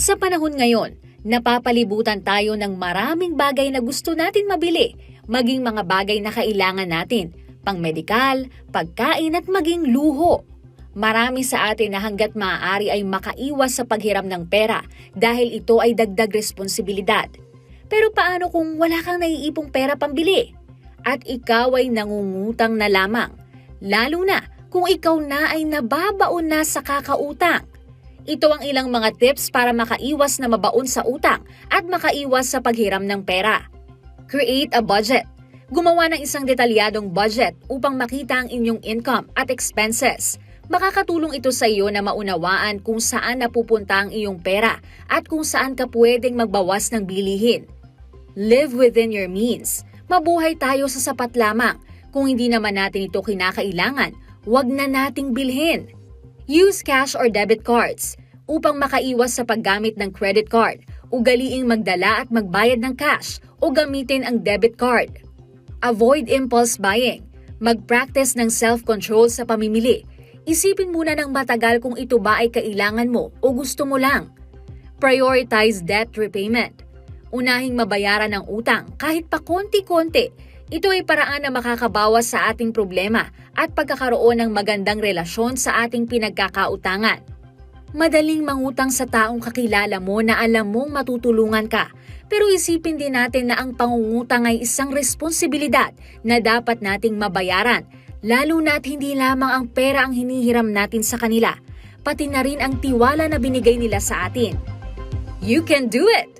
Sa panahon ngayon, napapalibutan tayo ng maraming bagay na gusto natin mabili, maging mga bagay na kailangan natin, pang-medikal, pagkain at maging luho. Marami sa atin na hanggat maaari ay makaiwas sa paghiram ng pera dahil ito ay dagdag responsibilidad. Pero paano kung wala kang naiipong pera pambili? At ikaw ay nangungutang na lamang, lalo na kung ikaw na ay nababaon na sa kakautang. Ito ang ilang mga tips para makaiwas na mabaon sa utang at makaiwas sa paghiram ng pera. Create a budget. Gumawa ng isang detalyadong budget upang makita ang inyong income at expenses. Makakatulong ito sa iyo na maunawaan kung saan napupunta ang iyong pera at kung saan ka pwedeng magbawas ng bilihin. Live within your means. Mabuhay tayo sa sapat lamang. Kung hindi naman natin ito kinakailangan, huwag na nating bilhin. Use cash or debit cards. Upang makaiwas sa paggamit ng credit card, ugaliing magdala at magbayad ng cash o gamitin ang debit card. Avoid impulse buying. Mag-practice ng self-control sa pamimili. Isipin muna ng matagal kung ito ba ay kailangan mo o gusto mo lang. Prioritize debt repayment. Unahing mabayaran ang utang kahit pa konti-konti. Ito ay paraan na makakabawas sa ating problema at pagkakaroon ng magandang relasyon sa ating pinagkakautangan. Madaling mangutang sa taong kakilala mo na alam mong matutulungan ka. Pero isipin din natin na ang pangungutang ay isang responsibilidad na dapat nating mabayaran. Lalo na't hindi lamang ang pera ang hinihiram natin sa kanila, pati na rin ang tiwala na binigay nila sa atin. You can do it!